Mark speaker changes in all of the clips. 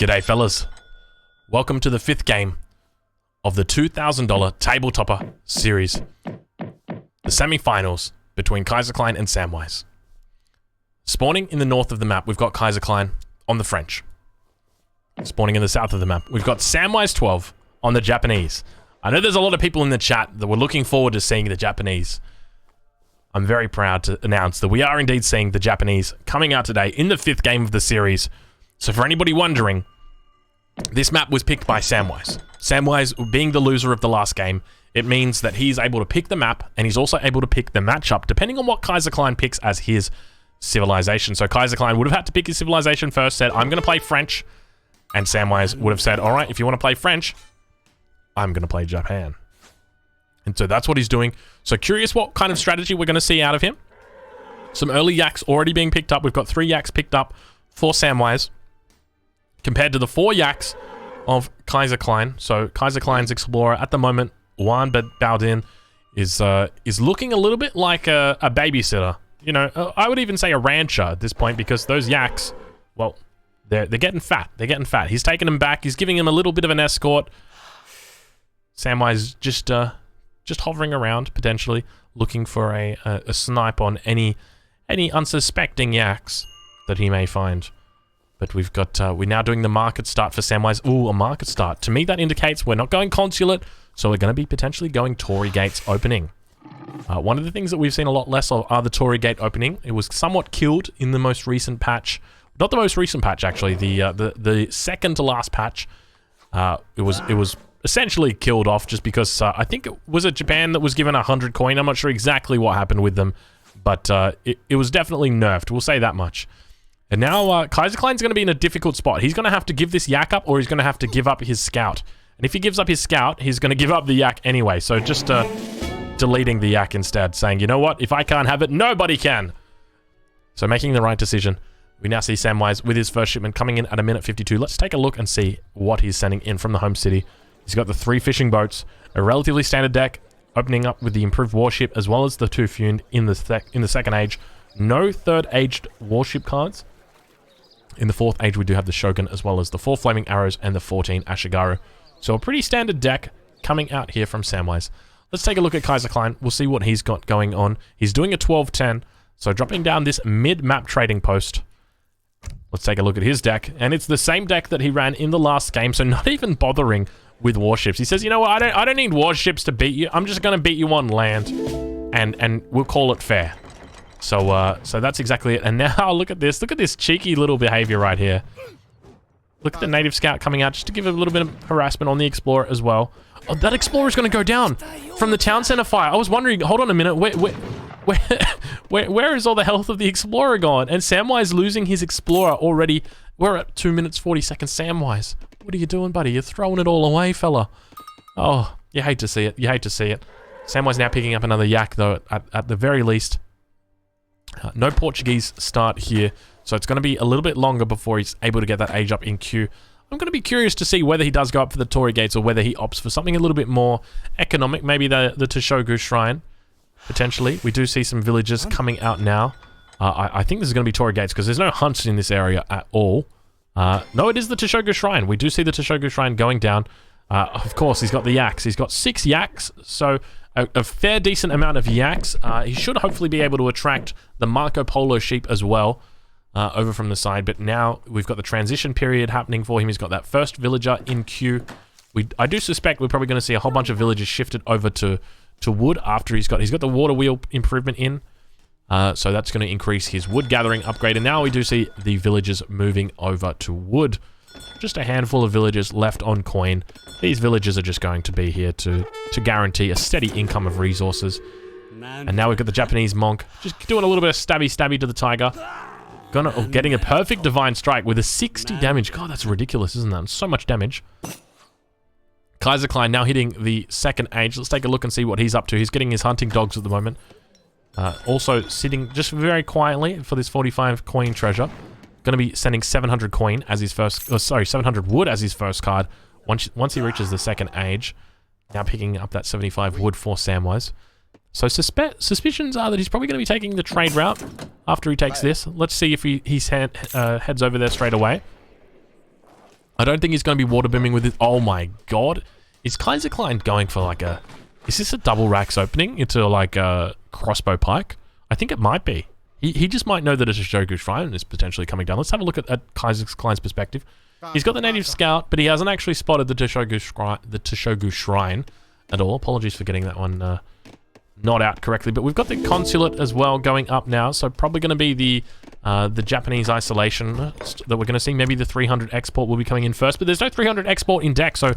Speaker 1: G'day fellas. Welcome to the 5th game of the $2,000 Table Topper series. The semi-finals between Kaiserklein and SamWise. Spawning in the north of the map, we've got Kaiserklein on the French. Spawning in the south of the map, we've got SamWise 12 on the Japanese. I know there's a lot of people in the chat that were looking forward to seeing the Japanese. I'm very proud to announce that we are indeed seeing the Japanese coming out today in the 5th game of the series. So for anybody wondering, this map was picked by SamWise. SamWise being the loser of the last game, it means that he's able to pick the map and he's also able to pick the matchup depending on what Kaiserklein picks as his civilization. So Kaiserklein would have had to pick his civilization first, said, I'm going to play French. And SamWise would have said, all right, if you want to play French, I'm going to play Japan. And so that's what he's doing. So curious what kind of strategy we're going to see out of him. Some early yaks already being picked up. We've got 3 yaks picked up for SamWise compared to the 4 yaks of Kaiserklein. So Kaiserklein's Explorer at the moment, Juan Baudin, is looking a little bit like a babysitter. You know, I would even say a rancher at this point because those yaks, well, they're getting fat. They're getting fat. He's taking them back. He's giving him a little bit of an escort. SamWise just hovering around, potentially looking for a snipe on any unsuspecting yaks that he may find. But we've got we're now doing the market start for SamWise. Ooh, a market start. To me, that indicates we're not going consulate, so we're going to be potentially going Tory gates opening. One of the things that we've seen a lot less of are the Tory gate opening. It was somewhat killed in the most recent patch. Not the most recent patch, actually. The second to last patch. It was essentially killed off just because I think it was Japan that was given 100 coin. I'm not sure exactly what happened with them, but it was definitely nerfed. We'll say that much. And now Kaiserklein's going to be in a difficult spot. He's going to have to give this yak up, or he's going to have to give up his scout. And if he gives up his scout, he's going to give up the yak anyway. So just deleting the yak instead, saying, you know what? If I can't have it, nobody can. So making the right decision. We now see SamWise with his first shipment coming in at a minute 52. Let's take a look and see what he's sending in from the home city. He's got the 3 fishing boats, a relatively standard deck, opening up with the improved warship, as well as the 2 Fund in the second age. No third aged warship cards. In the 4th age, we do have the Shogun, as well as the 4 flaming arrows and the 14 Ashigaru. So a pretty standard deck coming out here from SamWise. Let's take a look at Kaiserklein. We'll see what he's got going on. He's doing a 12-10, so dropping down this mid-map trading post. Let's take a look at his deck, and it's the same deck that he ran in the last game, so not even bothering with warships. He says, you know what, I don't need warships to beat you. I'm just going to beat you on land, and we'll call it fair. So that's exactly it. And now look at this. Look at this cheeky little behavior right here. Look at the native scout coming out just to give a little bit of harassment on the explorer as well. Oh, that explorer is going to go down from the town center fire. I was wondering, hold on a minute, where is all the health of the explorer gone? And SamWise losing his explorer already. We're at 2 minutes 40 seconds. SamWise, what are you doing, buddy? You're throwing it all away, fella. Oh, you hate to see it. You hate to see it. SamWise now picking up another yak, though, at the very least. No Portuguese start here, so it's going to be a little bit longer before he's able to get that age up in queue. I'm going to be curious to see whether he does go up for the Tory gates or whether he opts for something a little bit more economic, maybe the Toshogu Shrine, potentially. We do see some villages coming out now. I think this is going to be Tory gates because there's no hunts in this area at all. No, it is the Toshogu Shrine. We do see the Toshogu Shrine going down. Of course, he's got the yaks. He's got 6 yaks, so a fair decent amount of yaks. He should hopefully be able to attract the Marco Polo sheep as well over from the side. But now we've got the transition period happening for him. He's got that first villager in queue. I do suspect we're probably going to see a whole bunch of villagers shifted over to wood after he's got the water wheel improvement in. So that's going to increase his wood gathering upgrade. And now we do see the villagers moving over to wood. Just a handful of villagers left on coin. These villagers are just going to be here to guarantee a steady income of resources. And now we've got the Japanese monk just doing a little bit of stabby to the tiger. Getting a perfect divine strike with a 60 damage. God, that's ridiculous, isn't that? So much damage. Kaiserklein now hitting the 2nd age. Let's take a look and see what he's up to. He's getting his hunting dogs at the moment. Also sitting just very quietly for this 45 coin treasure. Going to be sending 700 coin as his first, 700 wood as his first card once he reaches the 2nd age. Now picking up that 75 wood for SamWise. So suspicions are that he's probably going to be taking the trade route after he takes this. Let's see if he heads over there straight away. I don't think he's going to be water booming with it. Oh my god. Is Kaiserklein going for like a... Is this a double racks opening into like a crossbow pike? I think it might be. He just might know that a Teshogu Shrine is potentially coming down. Let's have a look at Kaiserklein's perspective. He's got the native scout, but he hasn't actually spotted the Teshogu Shrine at all. Apologies for getting that one not out correctly. But we've got the consulate as well going up now, so probably going to be the Japanese isolation that we're going to see. Maybe the 300 export will be coming in first, but there's no 300 export in deck, so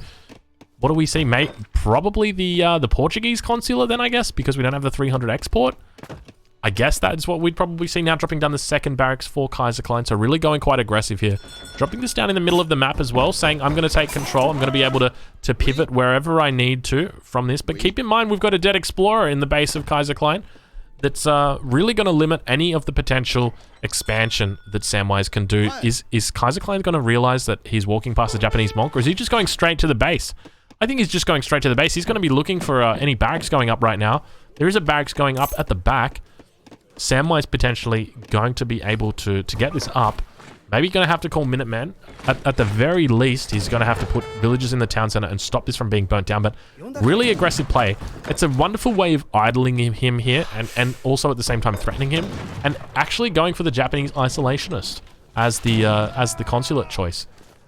Speaker 1: what do we see, mate? Probably the Portuguese consulate then, I guess, because we don't have the 300 export. I guess that's what we'd probably see now, dropping down the second barracks for Kaiserklein. So really going quite aggressive here. Dropping this down in the middle of the map as well, saying I'm going to take control. I'm going to be able to pivot wherever I need to from this. But keep in mind, we've got a dead explorer in the base of Kaiserklein that's really going to limit any of the potential expansion that SamWise can do. Is Kaiserklein going to realize that he's walking past the Japanese monk, or is he just going straight to the base? I think he's just going straight to the base. He's going to be looking for any barracks going up right now. There is a barracks going up at the back. SamWise potentially going to be able to get this up. Maybe going to have to call Minutemen. At the very least, he's going to have to put villagers in the town center and stop this from being burnt down. But really aggressive play. It's a wonderful way of idling him here and also at the same time threatening him. And actually going for the Japanese isolationist as the consulate choice.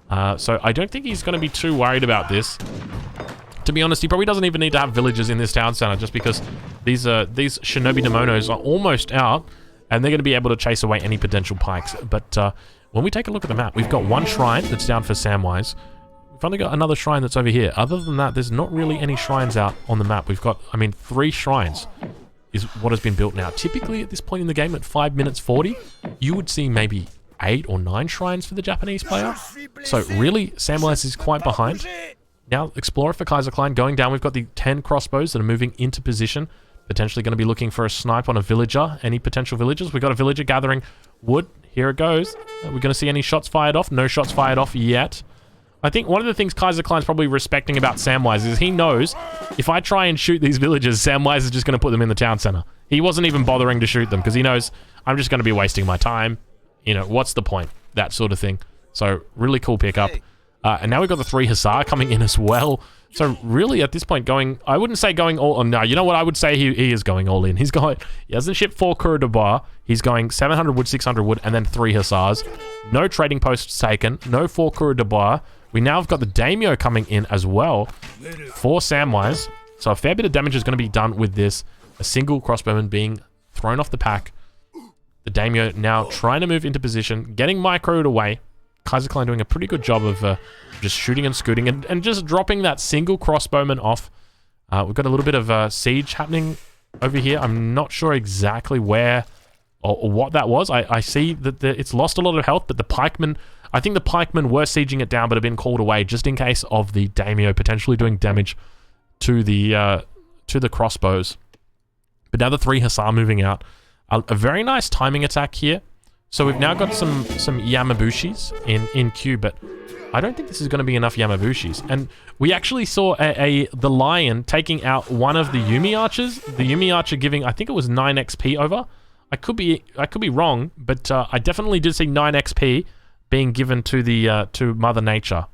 Speaker 1: So I don't think he's going to be too worried about this. To be honest, he probably doesn't even need to have villagers in this town center just because these shinobi demonos are almost out and they're going to be able to chase away any potential pikes. But when we take a look at the map, we've got one shrine that's down for SamWise. We've only got another shrine that's over here. Other than that, there's not really any shrines out on the map. We've got, 3 shrines is what has been built now. Typically at this point in the game at 5 minutes 40, you would see maybe 8 or 9 shrines for the Japanese player. So really, SamWise is quite behind. Now, Explorer for Kaiserklein going down. We've got the 10 crossbows that are moving into position. Potentially going to be looking for a snipe on a villager. Any potential villagers? We've got a villager gathering wood. Here it goes. Are we going to see any shots fired off? No shots fired off yet. I think one of the things Kaiserklein's probably respecting about SamWise is he knows if I try and shoot these villagers, SamWise is just going to put them in the town center. He wasn't even bothering to shoot them because he knows I'm just going to be wasting my time. You know, what's the point? That sort of thing. So, really cool pickup. And now we've got the 3 Hussar coming in as well. So really at this point going, I wouldn't say going all, no, you know what I would say he is going all in. He hasn't shipped 4 Coureur de Bois. He's going 700 wood, 600 wood, and then 3 Hussars. No trading posts taken, no 4 Coureur de Bois. We now have got the Daimyo coming in as well for SamWise. So a fair bit of damage is going to be done with this. A single crossbowman being thrown off the pack. The Daimyo now trying to move into position, getting microed away. Kaiserklein doing a pretty good job of just shooting and scooting and just dropping that single crossbowman off. We've got a little bit of siege happening over here. I'm not sure exactly where or what that was. I see that it's lost a lot of health, but the pikemen, I think the pikemen were sieging it down but have been called away just in case of the Daimyo potentially doing damage to the crossbows. But now the 3 Hussar moving out. A very nice timing attack here. So we've now got some Yamabushis in queue, but I don't think this is going to be enough Yamabushis. And we actually saw the lion taking out one of the Yumi archers. The Yumi archer giving, I think it was 9 XP over. I could be wrong, but I definitely did see 9 XP being given to the to Mother Nature.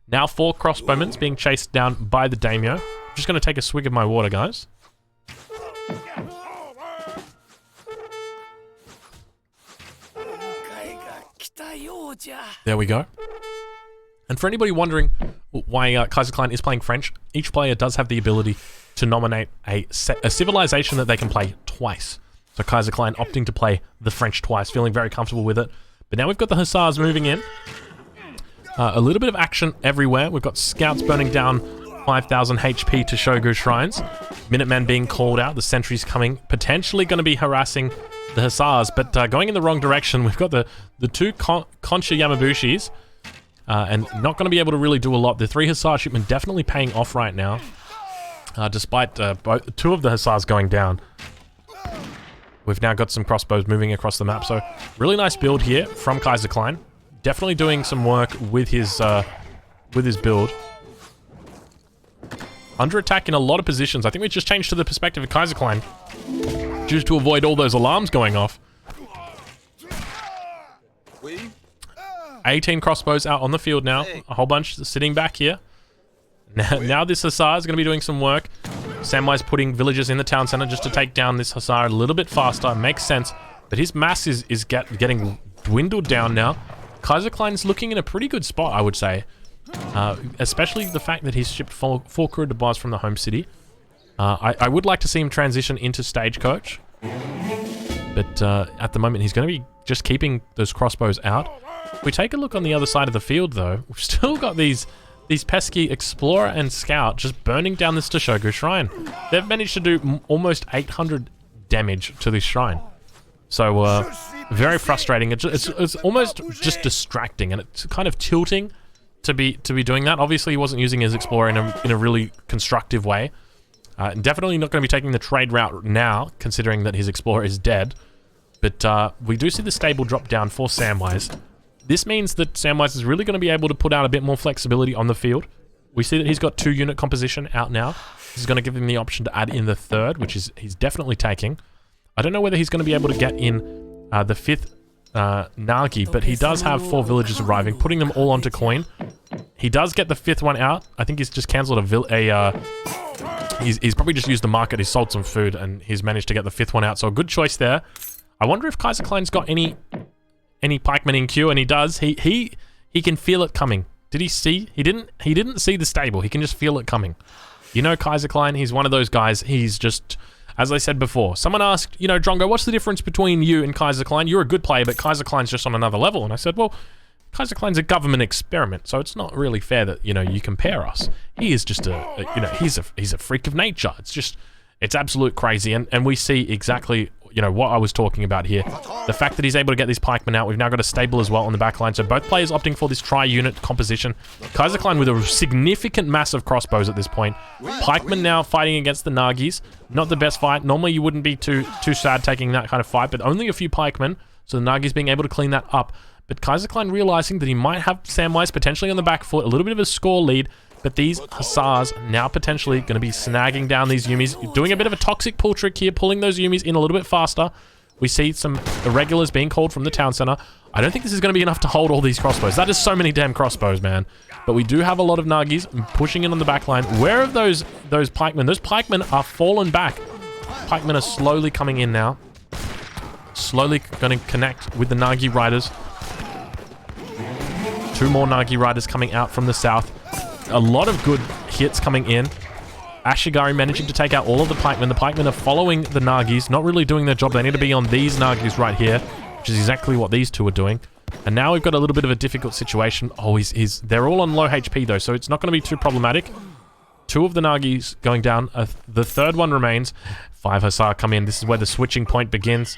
Speaker 1: Now 4 crossbowmen being chased down by the Daimyo. I'm just going to take a swig of my water, guys. There we go. And for anybody wondering why Kaiserklein is playing French, each player does have the ability to nominate a civilization that they can play twice. So Kaiserklein opting to play the French twice, feeling very comfortable with it. But now we've got the Hussars moving in. A little bit of action everywhere. We've got scouts burning down 5,000 HP to Shogu shrines. Minutemen being called out. The sentries coming. Potentially going to be harassing the Hussars, but going in the wrong direction. We've got the 2 Concha Yamabushis, and not going to be able to really do a lot. The 3 Hussar shipment definitely paying off right now, despite 2 of the Hussars going down. We've now got some crossbows moving across the map, so really nice build here from Kaiserklein. Definitely doing some work with his build. Under attack in a lot of positions. I think we just changed to the perspective of Kaiserklein just to avoid all those alarms going off. 18 crossbows out on the field now. A whole bunch sitting back here. Now this Hussar is going to be doing some work. SamWise putting villagers in the town center just to take down this Hussar a little bit faster. Makes sense. But his mass is getting dwindled down now. Kaiserklein's looking in a pretty good spot, I would say. Especially the fact that he's shipped 4 crew de base from the home city. I would like to see him transition into Stagecoach. But at the moment, he's going to be just keeping those crossbows out. If we take a look on the other side of the field, though, we've still got these pesky Explorer and Scout just burning down this Toshogu Shrine. They've managed to do almost 800 damage to this shrine. So, very frustrating. It's almost just distracting, and it's kind of tilting to be doing that. Obviously, he wasn't using his Explorer in a really constructive way. Definitely not going to be taking the trade route now, considering that his Explorer is dead. But we do see the stable drop down for SamWise. This means that SamWise is really going to be able to put out a bit more flexibility on the field. We see that he's got 2 unit composition out now. This is going to give him the option to add in the 3rd, which is he's definitely taking. I don't know whether he's going to be able to get in the 5th Nagi, but he does have 4 villagers arriving, putting them all onto coin. He does get the 5th one out. I think he's just cancelled he's probably just used the market, he's sold some food, and he's managed to get the 5th one out. So a good choice there. I wonder if Kaiserklein's got any pikemen in queue, and he does. He can feel it coming. Did he see? He didn't see the stable. He can just feel it coming. You know, Kaiserklein, he's one of those guys. He's just, as I said before, someone asked, you know, Drongo, what's the difference between you and Kaiserklein? You're a good player, but Kaiserklein's just on another level. And I said, well, Kaiserklein's a government experiment, so it's not really fair that, you know, you compare us. He is just he's a freak of nature. It's absolute crazy, and we see exactly, you know, what I was talking about here. The fact that he's able to get these pikemen out. We've now got a stable as well on the back line, so both players opting for this tri-unit composition. Kaiserklein with a significant mass of crossbows at this point. Pikemen now fighting against the Nagis. Not the best fight. Normally you wouldn't be too sad taking that kind of fight, but only a few pikemen, so the Nagis being able to clean that up. But Kaiserklein realizing that he might have SamWise potentially on the back foot, a little bit of a score lead, but these Hussars now potentially going to be snagging down these Yumis, doing a bit of a toxic pull trick here, pulling those Yumis in a little bit faster. We see some irregulars being called from the town center. I don't think this is going to be enough to hold all these crossbows. That is so many damn crossbows, man. But we do have a lot of Nagis pushing in on the back line. Where are those pikemen? Those pikemen are fallen back. Pikemen are slowly coming in now. Slowly going to connect with the Nagi riders. 2 more Nagi riders coming out from the south. A lot of good hits coming in. Ashigari managing to take out all of the pikemen. The pikemen are following the Nagis, not really doing their job. They need to be on these Nagis right here, which is exactly what these 2 are doing. And now we've got a little bit of a difficult situation. Oh, they're all on low HP though, so it's not going to be too problematic. 2 of the Nagis going down. The 3rd one remains. 5 Hussar come in. This is where the switching point begins.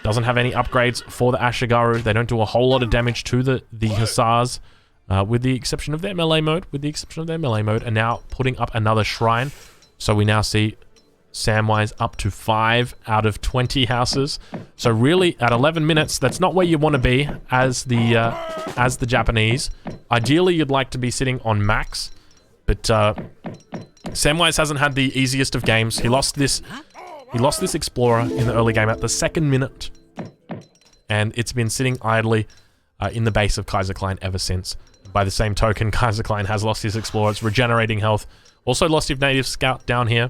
Speaker 1: Doesn't have any upgrades for the Ashigaru. They don't do a whole lot of damage to the Hussars, with the exception of their melee mode. And now putting up another shrine. So we now see SamWise up to 5 out of 20 houses. So really, at 11 minutes, that's not where you want to be as the Japanese. Ideally, you'd like to be sitting on max, but SamWise hasn't had the easiest of games. He lost this Explorer in the early game at the 2nd minute, and it's been sitting idly in the base of Kaiserklein ever since. By the same token, Kaiserklein has lost his Explorer. It's regenerating health. Also lost his native scout down here.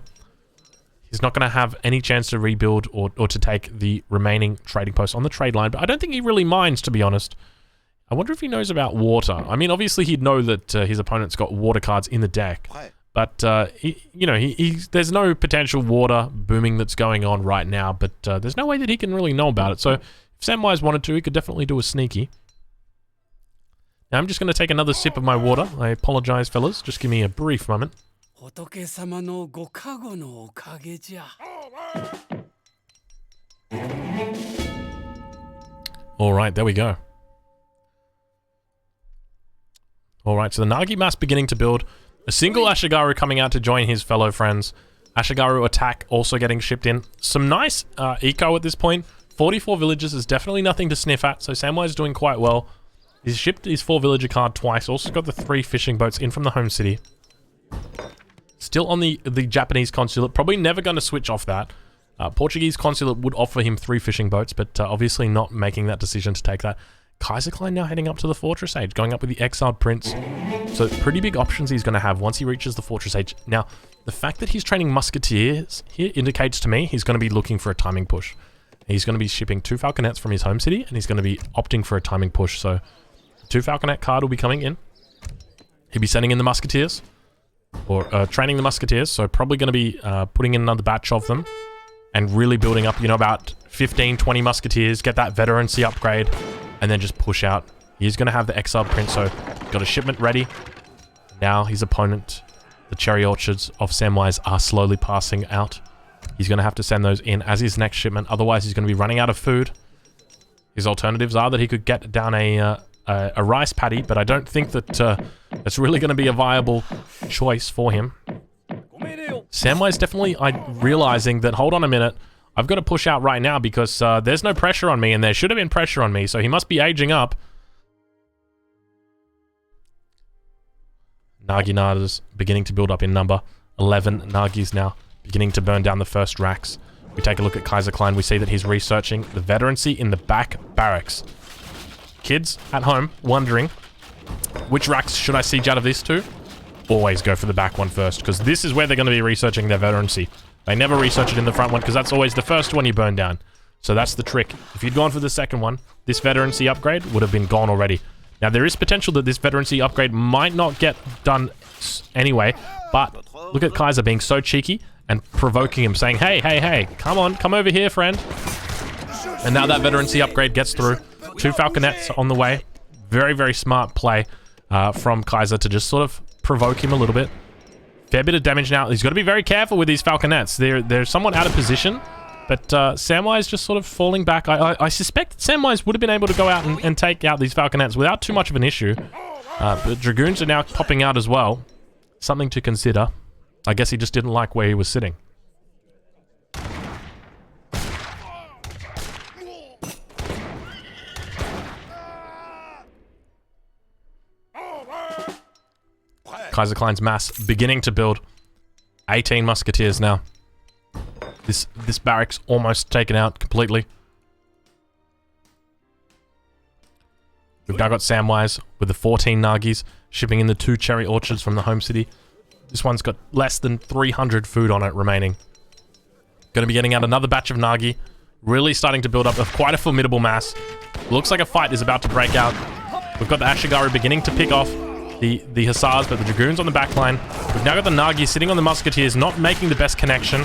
Speaker 1: He's not going to have any chance to rebuild or to take the remaining trading posts on the trade line, but I don't think he really minds, to be honest. I wonder if he knows about water. I mean, obviously he'd know that his opponent's got water cards in the deck. But, there's no potential water booming that's going on right now, but there's no way that he can really know about it. So if SamWise wanted to, he could definitely do a sneaky. Now I'm just going to take another sip of my water. I apologize, fellas. Just give me a brief moment. Alright, there we go. Alright, so the Nagi mass beginning to build. A single Ashigaru coming out to join his fellow friends. Ashigaru attack also getting shipped in. Some nice eco at this point. 44 villages is definitely nothing to sniff at, so SamWise doing quite well. He's shipped his 4 villager card twice. Also got the 3 fishing boats in from the home city. Still on the Japanese consulate. Probably never going to switch off that. Portuguese consulate would offer him 3 fishing boats, but obviously not making that decision to take that. Kaiserklein now heading up to the Fortress Age, going up with the Exiled Prince. So pretty big options he's going to have once he reaches the Fortress Age. Now, the fact that he's training Musketeers here indicates to me he's going to be looking for a timing push. He's going to be shipping 2 Falconets from his home city, and he's going to be opting for a timing push. So 2 Falconet card will be coming in. He'll be sending in the Musketeers, or training the Musketeers, so probably going to be putting in another batch of them, and really building up, you know, about 15, 20 Musketeers, get that veterancy upgrade, and then just push out. He's going to have the Exiled Prince, so got a shipment ready. Now his opponent, the Cherry Orchards of SamWise, are slowly passing out. He's going to have to send those in as his next shipment, otherwise he's going to be running out of food. His alternatives are that he could get down a rice paddy, but I don't think that it's really going to be a viable choice for him. SamWise definitely realizing that, hold on a minute, I've got to push out right now because there's no pressure on me, and there should have been pressure on me, so he must be aging up. Nagi beginning to build up in number. 11 Nagis now beginning to burn down the first racks. We take a look at Kaiserklein. We see that he's researching the veterancy in the back barracks. Kids at home wondering, which racks should I siege out of these 2? Always go for the back one first, because this is where they're going to be researching their veterancy. They never research it in the front one, because that's always the first one you burn down. So that's the trick. If you'd gone for the second one, this veterancy upgrade would have been gone already. Now, there is potential that this veterancy upgrade might not get done anyway, but look at Kaiser being so cheeky and provoking him, saying, hey, hey, hey, come on, come over here, friend. And now that veterancy upgrade gets through. 2 Falconets on the way. Very, very smart play from Kaiser to just sort of provoke him a little bit. Fair bit of damage now. He's got to be very careful with these Falconets. They're somewhat out of position, but SamWise just sort of falling back. I suspect SamWise would have been able to go out and take out these Falconets without too much of an issue. But Dragoons are now popping out as well. Something to consider. I guess he just didn't like where he was sitting. Kaiserklein's mass beginning to build. 18 Musketeers now. This barracks almost taken out completely. We've now got SamWise with the 14 Nagis, shipping in the 2 Cherry Orchards from the home city. This one's got less than 300 food on it remaining. Going to be getting out another batch of Nagi. Really starting to build up quite a formidable mass. Looks like a fight is about to break out. We've got the Ashigaru beginning to pick off the Hussars, but the Dragoons on the back line. We've now got the Nagi sitting on the Musketeers, not making the best connection.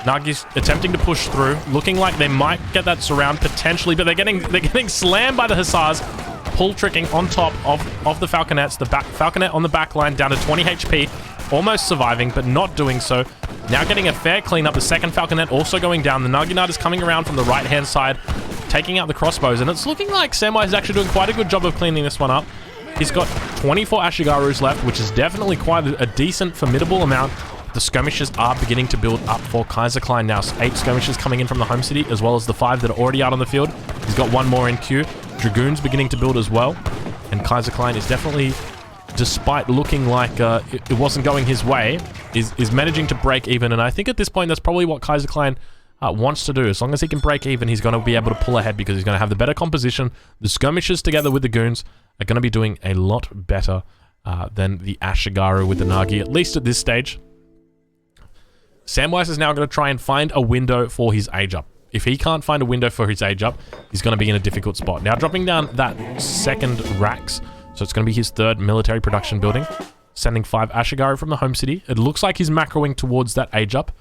Speaker 1: Nagi's attempting to push through, looking like they might get that surround potentially, but they're getting slammed by the Hussars. Pull tricking on top of the Falconets. The Falconet on the back line down to 20 HP, almost surviving, but not doing so. Now getting a fair cleanup. The second Falconet also going down. The Naginata is coming around from the right-hand side, taking out the crossbows, and it's looking like SamWise is actually doing quite a good job of cleaning this one up. He's got 24 Ashigarus left, which is definitely quite a decent, formidable amount. The skirmishes are beginning to build up for Kaiserklein now. 8 skirmishes coming in from the home city, as well as the 5 that are already out on the field. He's got 1 more in queue. Dragoons beginning to build as well. And Kaiserklein is definitely, despite looking like it wasn't going his way, is managing to break even. And I think at this point, that's probably what Kaiserklein wants to do. As long as he can break even, he's going to be able to pull ahead because he's going to have the better composition. The skirmishes together with the goons are going to be doing a lot better than the Ashigaru with the Nagi, at least at this stage. SamWise is now going to try and find a window for his age up. If he can't find a window for his age up, he's going to be in a difficult spot. Now dropping down that second racks, so it's going to be his 3rd military production building, sending 5 Ashigaru from the home city. It looks like he's macroing towards that age up,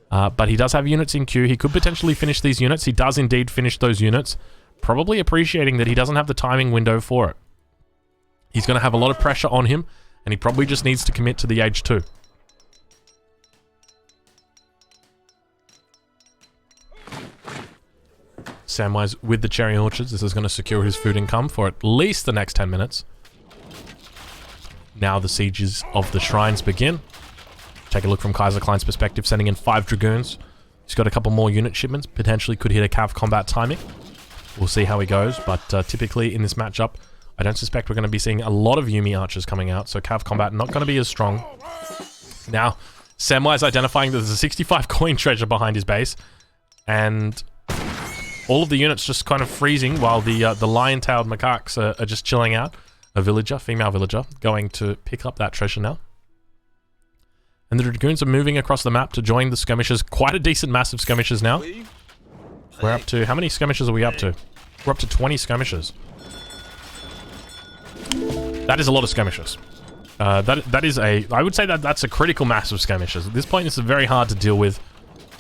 Speaker 1: but he does have units in queue. He could potentially finish these units. He does indeed finish those units, probably appreciating that he doesn't have the timing window for it. He's going to have a lot of pressure on him, and he probably just needs to commit to the age 2. SamWise with the Cherry Orchards. This is going to secure his food income for at least the next 10 minutes. Now the sieges of the shrines begin. Take a look from Kaiserklein's perspective, sending in 5 Dragoons. He's got a couple more unit shipments, potentially could hit a cav combat timing. We'll see how he goes, but typically in this matchup, I don't suspect we're going to be seeing a lot of Yumi archers coming out, so cav combat not going to be as strong. Now, SamWise identifying that there's a 65 coin treasure behind his base, and all of the units just kind of freezing while the lion-tailed macaques are just chilling out. A villager, female villager, going to pick up that treasure now. And the dragoons are moving across the map to join the skirmishes. Quite a decent massive skirmishes now. We're up to... How many skirmishes are we up to? We're up to 20 skirmishes. That is a lot of skirmishes. That is a... I would say that that's a critical mass of skirmishes. At this point, it's very hard to deal with.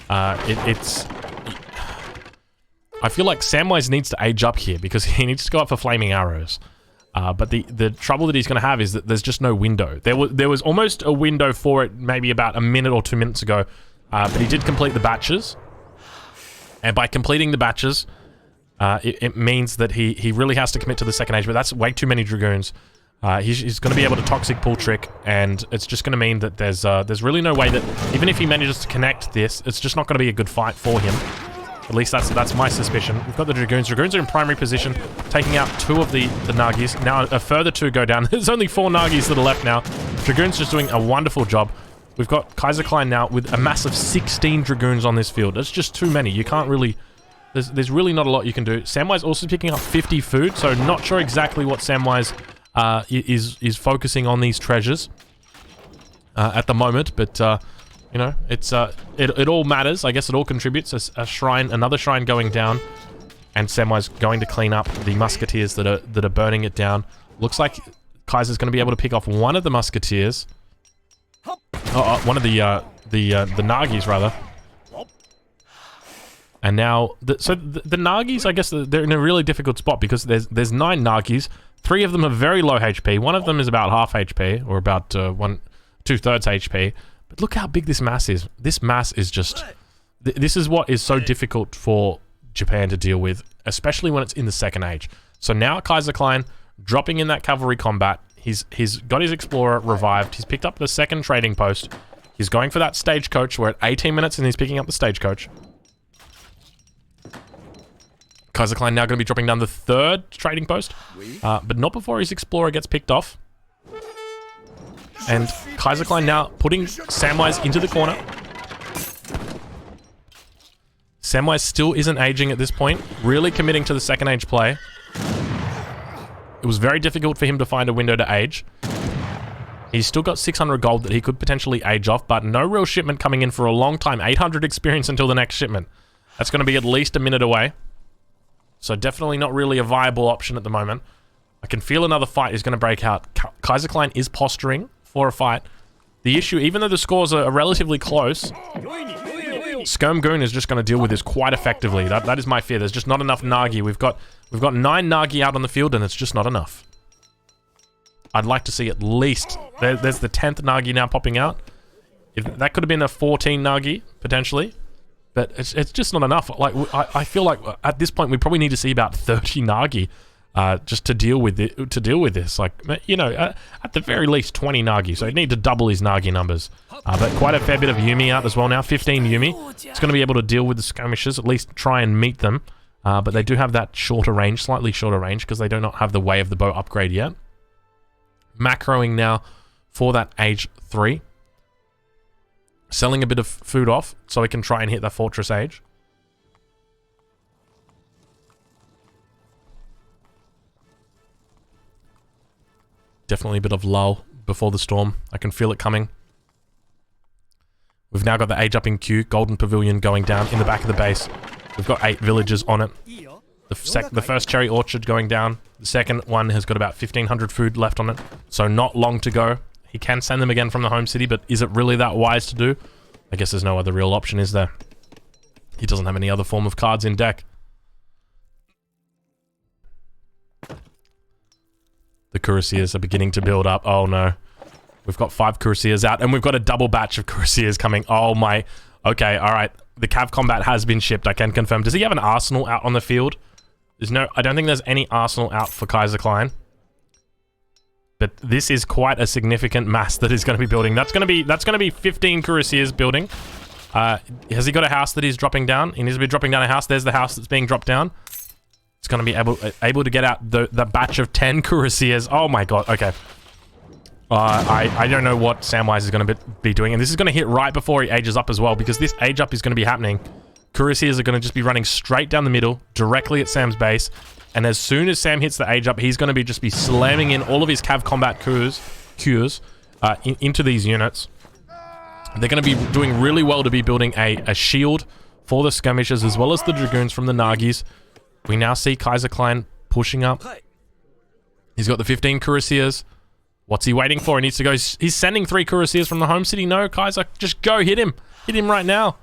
Speaker 1: It's... I feel like SamWise needs to age up here because he needs to go up for flaming arrows. But the trouble that he's going to have is that there's just no window. There was almost a window for it maybe about a minute or 2 minutes ago. But he did complete the batches. And by completing the batches, it means that he really has to commit to the second age. But that's way too many dragoons. He's going to be able to toxic pull trick, and it's just going to mean that there's really no way that even if he manages to connect this, it's just not going to be a good fight for him. At least that's my suspicion. We've got the dragoons. Dragoons are in primary position, taking out 2 of the Nagis. Now a further 2 go down. There's only 4 Nagis that are left now. Dragoons just doing a wonderful job. We've got Kaiserklein now with a massive 16 dragoons on this field. That's just too many. You can't really... There's really not a lot you can do. SamWise also picking up 50 food, so not sure exactly what SamWise is focusing on these treasures at the moment, but you know, it all matters. I guess it all contributes. A shrine, another shrine going down, and SamWise going to clean up the musketeers that are burning it down. Looks like Kaiser's going to be able to pick off one of the musketeers. One of the Nagis rather. And now, the Nagis, I guess they're in a really difficult spot because there's 9 Nagis. 3 of them are very low HP. One of them is about half HP, or about 2/3 HP. But look how big this mass is. This mass is just... This is what is so difficult for Japan to deal with, especially when it's in the second age. So now Kaiserklein dropping in that cavalry combat. He's got his explorer revived. He's picked up the second trading post. He's going for that stagecoach. We're at 18 minutes and he's picking up the stagecoach. Kaiserklein now going to be dropping down the 3rd trading post, but not before his explorer gets picked off. And Kaiserklein now putting SamWise into the corner. SamWise still isn't aging at this point, really committing to the second age play. It was very difficult for him to find a window to age. He's still got 600 gold that he could potentially age off, but no real shipment coming in for a long time. 800 experience until the next shipment. That's going to be at least a minute away. So definitely not really a viable option at the moment. I can feel another fight is going to break out. Kaiserklein is posturing for a fight. The issue, even though the scores are relatively close, Skirmgoon is just going to deal with this quite effectively. That is my fear. There's just not enough Nagi. We've got 9 Nagi out on the field, and it's just not enough. I'd like to see at least... There's the 10th Nagi now popping out. That could have been a 14 Nagi, potentially. But it's just not enough. Like I feel like at this point we probably need to see about 30 Nagi just to deal with it. To deal with this, like, you know, at the very least 20 Nagi. So you need to double his Nagi numbers. But quite a fair bit of Yumi out as well now. 15 Yumi. It's going to be able to deal with the skirmishes. At least try and meet them. But they do have that shorter range, slightly shorter range, because they do not have the Way of the Bow upgrade yet. Macroing now for that age 3. Selling a bit of food off so he can try and hit that fortress age. Definitely a bit of lull before the storm. I can feel it coming. We've now got the age up in queue. Golden Pavilion going down in the back of the base. We've got 8 villages on it. The first cherry orchard going down. The second one has got about 1,500 food left on it. So not long to go. He can send them again from the home city, but is it really that wise to do? I guess there's no other real option, is there? He doesn't have any other form of cards in deck. The cuirassiers are beginning to build up. Oh no. We've got 5 cuirassiers out, and we've got a double batch of cuirassiers coming. Oh my... Okay, alright. The cav combat has been shipped, I can confirm. Does he have an arsenal out on the field? There's no... I don't think there's any arsenal out for Kaiserklein. But this is quite a significant mass that is going to be building. That's going to be 15 cuirassiers building. Has he got a house that he's dropping down? He needs to be dropping down a house. There's the house that's being dropped down. It's going to be able to get out the batch of 10 cuirassiers. Oh my god. Okay. I don't know what SamWise is going to be doing, and this is going to hit right before he ages up as well, because this age up is going to be happening Cuirassiers are going to just be running straight down the middle, directly at Sam's base. And as soon as Sam hits the age up, he's going to just be slamming in all of his cav combat cures into these units. They're going to be doing really well to be building a shield for the skirmishers as well as the dragoons from the Nagis. We now see Kaiserklein pushing up. He's got the 15 Cuirassiers. What's he waiting for? He needs to go. He's sending 3 Cuirassiers from the home city. No, Kaiser, just go hit him. Hit him right now.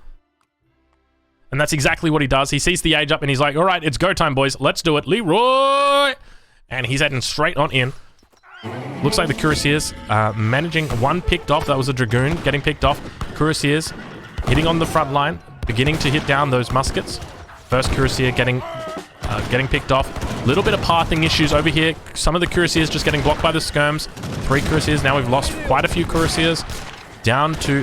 Speaker 1: And that's exactly what he does. He sees the age up and he's like, all right, it's go time, boys. Let's do it. Leroy! And he's heading straight on in. Looks like the Cuirassiers managing one picked off. That was a Dragoon getting picked off. Cuirassiers hitting on the front line, beginning to hit down those muskets. First Cuirassier getting picked off. Little bit of pathing issues over here. Some of the Cuirassiers just getting blocked by the skirms. 3 Cuirassiers. Now we've lost quite a few Cuirassiers.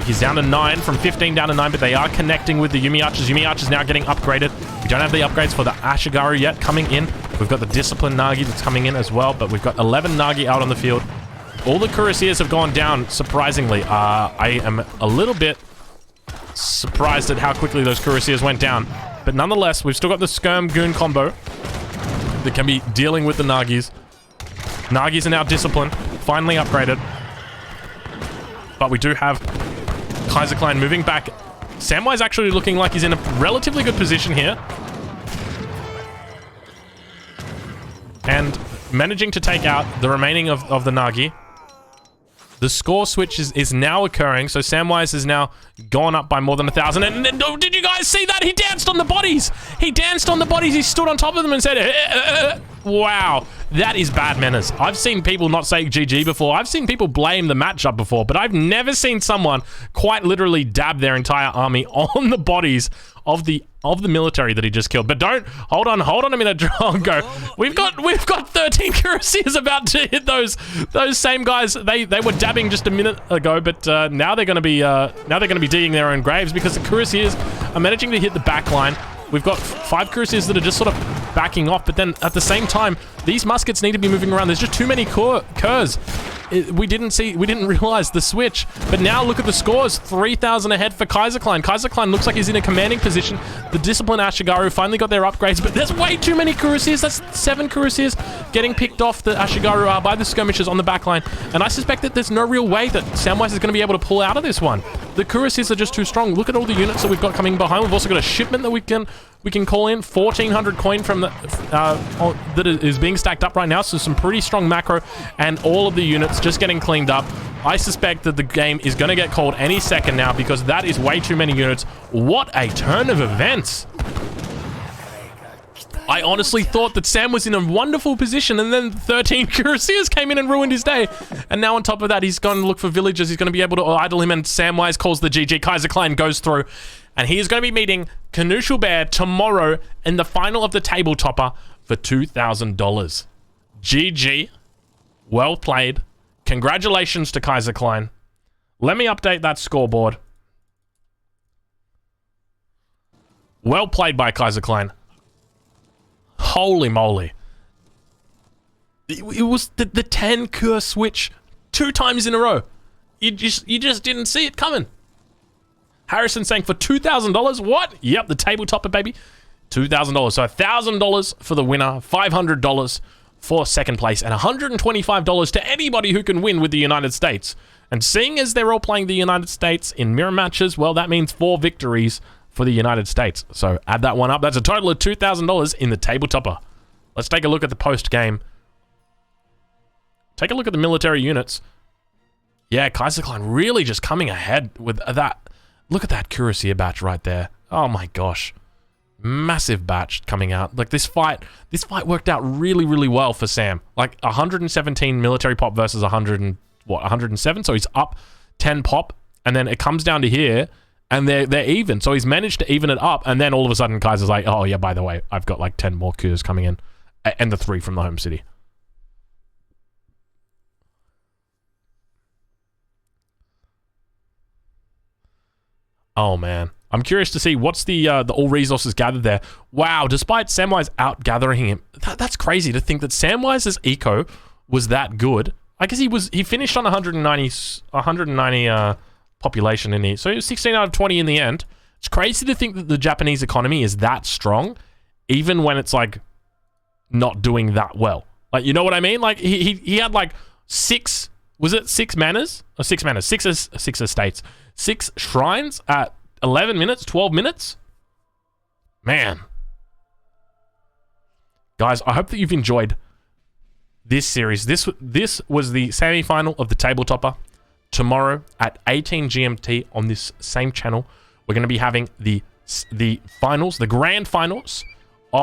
Speaker 1: He's down to 9, from 15 down to 9, but they are connecting with the Yumi Archers. Yumi Archers now getting upgraded. We don't have the upgrades for the Ashigaru yet coming in. We've got the Discipline Nagi that's coming in as well, but we've got 11 Nagi out on the field. All the Cuirassiers have gone down, surprisingly. I am a little bit surprised at how quickly those Cuirassiers went down. But nonetheless, we've still got the Skirm Goon combo that can be dealing with the Nagis. Nagis are now Discipline, finally upgraded. But we do have Kaiserklein moving back. SamWise actually looking like he's in a relatively good position here. And managing to take out the remaining of the Nagi. The score switch is now occurring, so SamWise has now gone up by more than 1,000. And oh, did you guys see that? He danced on the bodies! He danced on the bodies, he stood on top of them and said, wow, that is bad manners. I've seen people not say GG before. I've seen people blame the matchup before, but I've never seen someone quite literally dab their entire army on the bodies of the military that he just killed. But don't hold on a minute, Drongo. We've got 13 Cuirassiers about to hit those same guys. They were dabbing just a minute ago, but now they're going to be digging their own graves because the Cuirassiers are managing to hit the back line. We've got 5 Cuirassiers that are just sort of backing off, but then at the same time, these muskets need to be moving around. There's just too many curs. We didn't realize the switch, but now look at the scores. 3,000 ahead for Kaiserklein. Kaiserklein looks like he's in a commanding position. The Discipline Ashigaru finally got their upgrades, but there's way too many Cuirassiers. That's 7 Cuirassiers getting picked off the Ashigaru are by the skirmishers on the backline, and I suspect that there's no real way that SamWise is going to be able to pull out of this one. The Cuirassiers are just too strong. Look at all the units that we've got coming behind. We've also got a shipment that we can call in. 1,400 coin from the that is being stacked up right now, so some pretty strong macro, and all of the units just getting cleaned up. I suspect that the game is going to get called any second now because that is way too many units. What a turn of events. I honestly thought that Sam was in a wonderful position, and then 13 Cuirassiers came in and ruined his day. And now on top of that, he's going to look for villagers. He's going to be able to idle him, and SamWise calls the GG. Kaiserklein goes through, and he is going to be meeting Kanushal Bear tomorrow in the final of the table topper for $2,000. GG. Well played. Congratulations to Kaiserklein. Let me update that scoreboard. Well played by Kaiserklein. Holy moly. It was the 10 cure switch 2 times in a row. You just didn't see it coming. Harrison saying for $2,000. What? Yep, the table topper, baby. $2,000. So $1,000 for the winner, $500 for second place, and $125 to anybody who can win with the United States. And seeing as they're all playing the United States in mirror matches, well, that means 4 victories for the United States. So add that one up. That's a total of $2,000 in the table topper. Let's take a look at the post game. Take a look at the military units. Yeah, Kaiserklein really just coming ahead with that. Look at that Cuirassier batch right there. Oh my gosh. Massive batch coming out. Like this fight worked out really, really well for Sam. Like 117 military pop versus 107. So he's up 10 pop, and then it comes down to here, and they're even. So he's managed to even it up, and then all of a sudden Kaiser's like, oh yeah, by the way, I've got like 10 more Cures coming in, and the 3 from the home city. Oh man, I'm curious to see what's the all resources gathered there. Wow, despite SamWise out gathering him, that's crazy to think that SamWise's eco was that good. I guess he finished on 190 population in here, so he was 16 out of 20 in the end. It's crazy to think that the Japanese economy is that strong, even when it's like not doing that well. Like, you know what I mean? Like he had like six manors? Or 6 manors, six estates, 6 shrines at 11 minutes, 12 minutes. Man. Guys, I hope that you've enjoyed this series. This was the semi-final of the Table Topper. Tomorrow at 18 GMT on this same channel, we're going to be having the finals, the grand finals